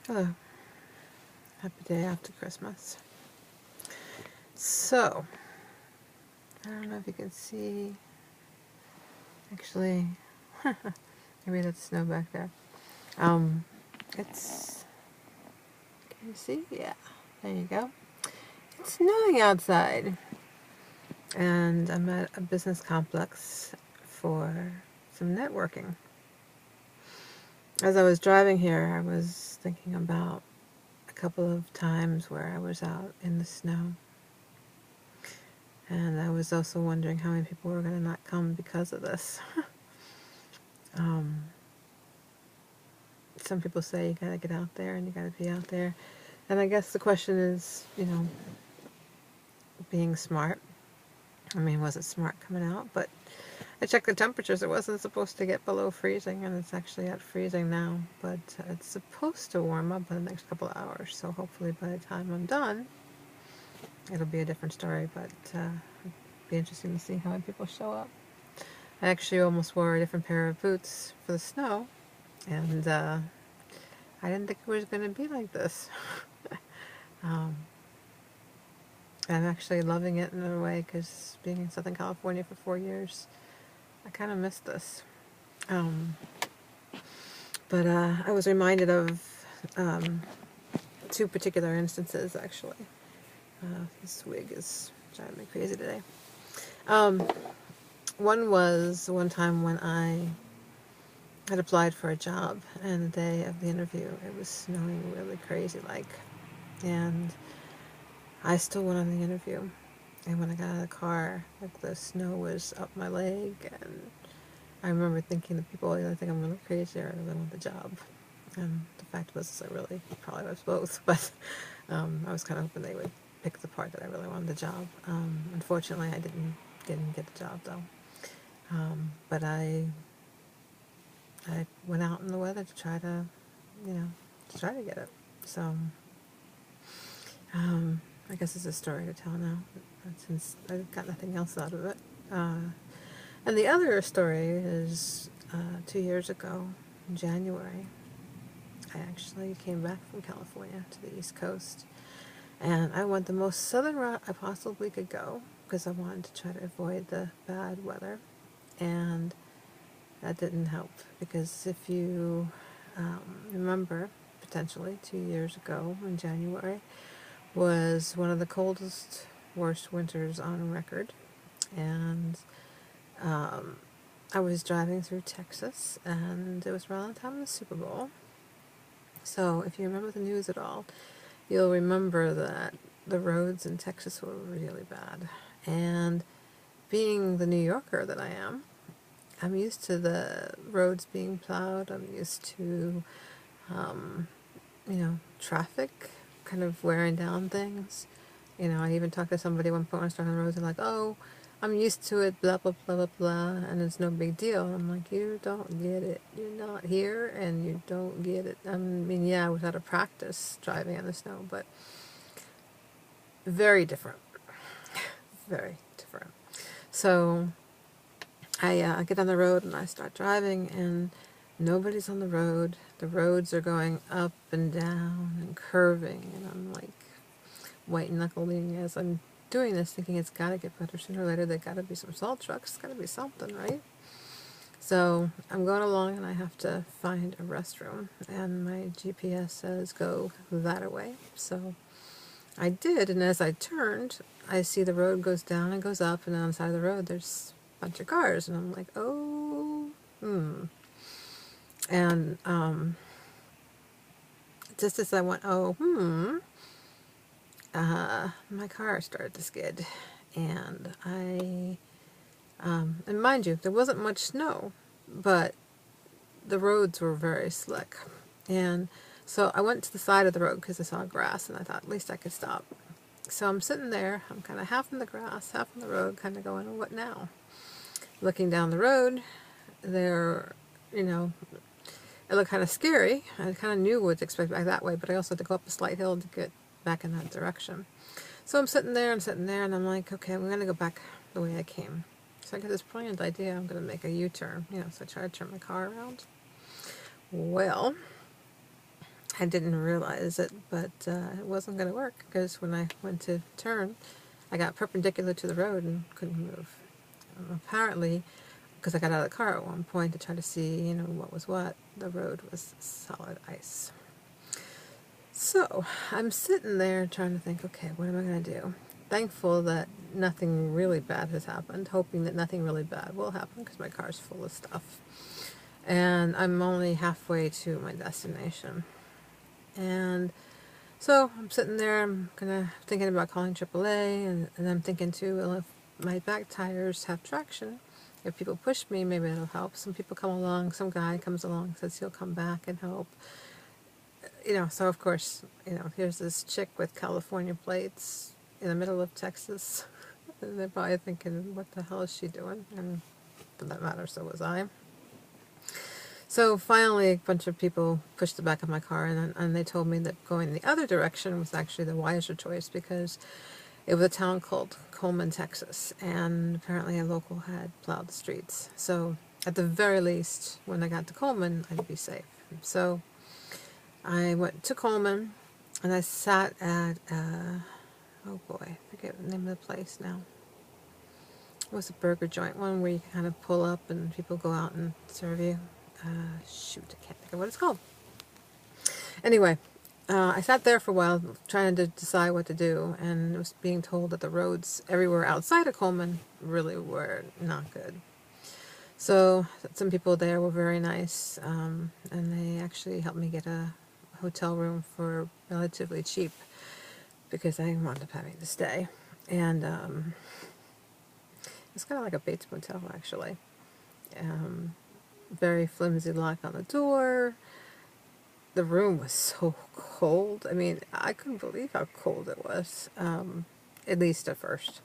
Hello. Happy day after Christmas. So, I don't know if you can see. Actually, maybe that's snow back there. It's. Can you see? Yeah. There you go. It's snowing outside, and I'm at a business complex for some networking. As I was driving here, I was thinking about a couple of times where I was out in the snow. And I was also wondering how many people were going to not come because of this. um, some people say you got to get out there and you got to be out there. And I guess the question is, being smart. I mean, was it smart coming out? But I checked the temperatures. It wasn't supposed to get below freezing, and it's actually at freezing now. But it's supposed to warm up in the next couple of hours. So hopefully by the time I'm done, it'll be a different story. But it'll be interesting to see how many people show up. I actually almost wore a different pair of boots for the snow, and I didn't think it was going to be like this. um, I'm actually loving it in a way because being in Southern California for 4 years, I kind of missed this. But I was reminded of two particular instances, actually. This wig is driving me crazy today. One was one time when I had applied for a job, and the day of the interview, it was snowing really crazy, and I still went on the interview. And when I got out of the car, the snow was up my leg, and I remember thinking to people, either think I'm really crazy or I really want the job. And the fact was, I really probably was both, but I was kind of hoping they would pick the part that I really wanted the job. Unfortunately, I didn't get the job though. But I went out in the weather to try to, get it. So I guess it's a story to tell now, since I got nothing else out of it. And the other story is 2 years ago, in January, I actually came back from California to the East Coast. And I went the most southern route I possibly could go because I wanted to try to avoid the bad weather. And that didn't help because if you remember, potentially 2 years ago in January was one of the coldest, worst winters on record. And I was driving through Texas, and it was around the time of the Super Bowl. So if you remember the news at all, you'll remember that the roads in Texas were really bad. And being the New Yorker that I am, I'm used to the roads being plowed. I'm used to, traffic kind of wearing down things. I even talked to somebody one point when I was driving the roads, and like, oh, I'm used to it, blah, blah, blah, blah, blah, and it's no big deal. And I'm like, you don't get it. You're not here, and you don't get it. I mean, yeah, I was out of practice driving in the snow, but very different. Very different. So I get on the road, and I start driving, and nobody's on the road. The roads are going up and down and curving, and I'm like white knuckling as I'm doing this, thinking it's got to get better sooner or later. There got to be some salt trucks. It's got to be something, right? So I'm going along, and I have to find a restroom, and my GPS says go that way. So I did, and as I turned, I see the road goes down and goes up, and on the side of the road there's a bunch of cars, and I'm like, oh, and just as I went, oh, my car started to skid, and and mind you, there wasn't much snow, but the roads were very slick, and so I went to the side of the road because I saw grass, and I thought at least I could stop. So I'm sitting there, I'm kind of half in the grass, half in the road, kind of going, oh, what now? Looking down the road, there, it looked kind of scary. I kind of knew what to expect back that way, but I also had to go up a slight hill to get back in that direction. So I'm sitting there, and I'm like, okay, I'm going to go back the way I came. So I get this brilliant idea, I'm going to make a U-turn, so I try to turn my car around. Well, I didn't realize it, but it wasn't going to work because when I went to turn, I got perpendicular to the road and couldn't move. Apparently, because I got out of the car at one point to try to see, what was what, the road was solid ice. So I'm sitting there trying to think, okay, what am I going to do? Thankful that nothing really bad has happened, hoping that nothing really bad will happen because my car's full of stuff. And I'm only halfway to my destination. And so I'm sitting there, I'm thinking about calling AAA, and I'm thinking too, well, if my back tires have traction, if people push me, maybe it'll help. Some people come along, some guy comes along, says he'll come back and help. So of course, here's this chick with California plates in the middle of Texas. And they're probably thinking, what the hell is she doing? And for that matter, so was I. So finally, a bunch of people pushed the back of my car, and they told me that going the other direction was actually the wiser choice because it was a town called Coleman, Texas, and apparently a local had plowed the streets. So at the very least, when I got to Coleman, I'd be safe. So I went to Coleman, and I sat at, oh boy, I forget the name of the place now. It was a burger joint, one where you kind of pull up and people go out and serve you. Shoot, I can't think of what it's called. Anyway, I sat there for a while trying to decide what to do, and was being told that the roads everywhere outside of Coleman really were not good. So some people there were very nice, and they actually helped me get a hotel room for relatively cheap because I wound up having to stay. And it's kind of like a Bates Motel, actually. Very flimsy lock on the door. The room was so cold. I mean, I couldn't believe how cold it was, at least at first.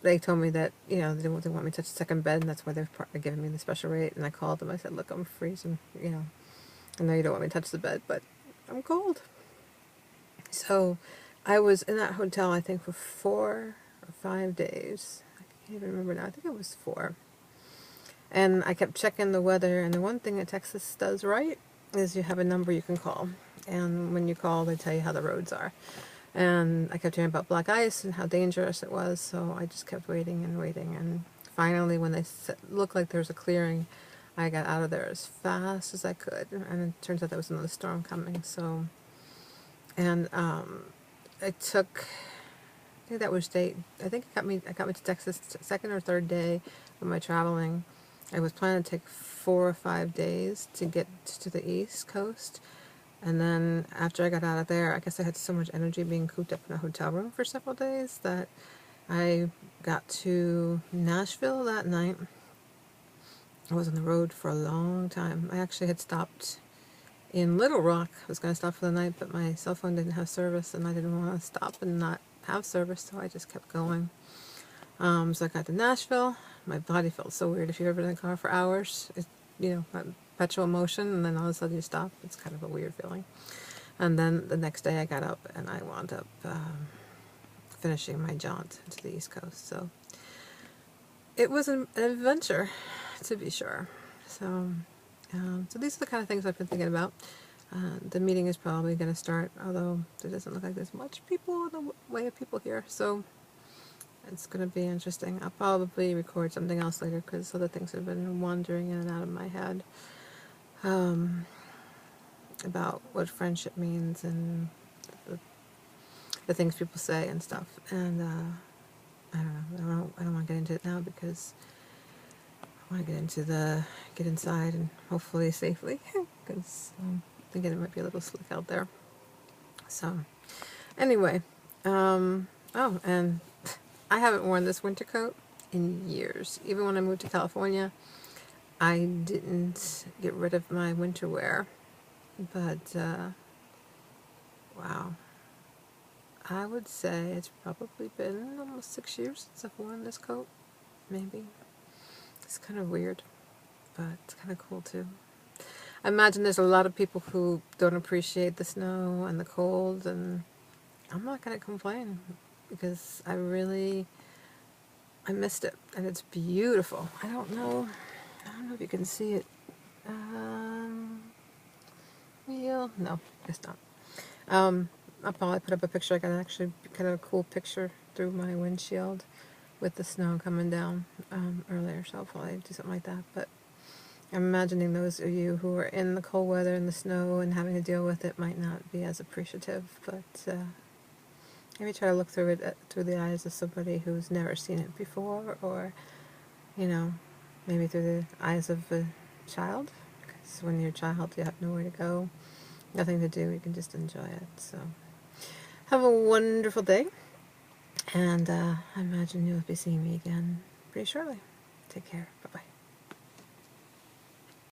They told me that, they didn't want me to touch the second bed, and that's why they've given me the special rate. And I called them. I said, look, I'm freezing. I know you don't want me to touch the bed, but I'm cold. So I was in that hotel, I think, for 4 or 5 days. I can't even remember now. I think it was 4. And I kept checking the weather, and the one thing that Texas does right is you have a number you can call. And when you call, they tell you how the roads are. And I kept hearing about black ice and how dangerous it was, so I just kept waiting and waiting. And finally, when they looked like there was a clearing, I got out of there as fast as I could. And it turns out there was another storm coming, so... And it took... I think that was day... I think it got me to Texas second or third day of my traveling. I was planning to take 4 or 5 days to get to the East Coast. And then after I got out of there, I guess I had so much energy being cooped up in a hotel room for several days that I got to Nashville that night. I was on the road for a long time. I actually had stopped in Little Rock. I was going to stop for the night, but my cell phone didn't have service, and I didn't want to stop and not have service, so I just kept going. So I got to Nashville. My body felt so weird. If you've ever been in a car for hours, perpetual motion, and then all of a sudden you stop. It's kind of a weird feeling. And then the next day I got up and I wound up finishing my jaunt to the East Coast. So it was an adventure, to be sure. So, so these are the kind of things I've been thinking about. The meeting is probably going to start, although there doesn't look like there's much people in the way of people here. So it's going to be interesting. I'll probably record something else later because other things have been wandering in and out of my head. About what friendship means and the things people say and stuff. And I don't know. I don't want to get into it now because I want to get inside and hopefully safely because I'm thinking it might be a little slick out there. So anyway, oh, and I haven't worn this winter coat in years. Even when I moved to California, I didn't get rid of my winter wear. But, wow. I would say it's probably been almost 6 years since I've worn this coat. Maybe. It's kind of weird, but it's kind of cool too. I imagine there's a lot of people who don't appreciate the snow and the cold, and I'm not going to complain because I missed it, and it's beautiful. I don't know if you can see it. wheel. No, it's not. I'll probably put up a picture. I got actually kind of a cool picture through my windshield with the snow coming down earlier, so I'll probably do something like that. But I'm imagining those of you who are in the cold weather and the snow and having to deal with it might not be as appreciative, but maybe try to look through it through the eyes of somebody who's never seen it before, or, you know, maybe through the eyes of a child, because when you're a child you have nowhere to go, nothing to do, you can just enjoy it. So have a wonderful day, and I imagine you'll be seeing me again pretty shortly. Take care. Bye-bye.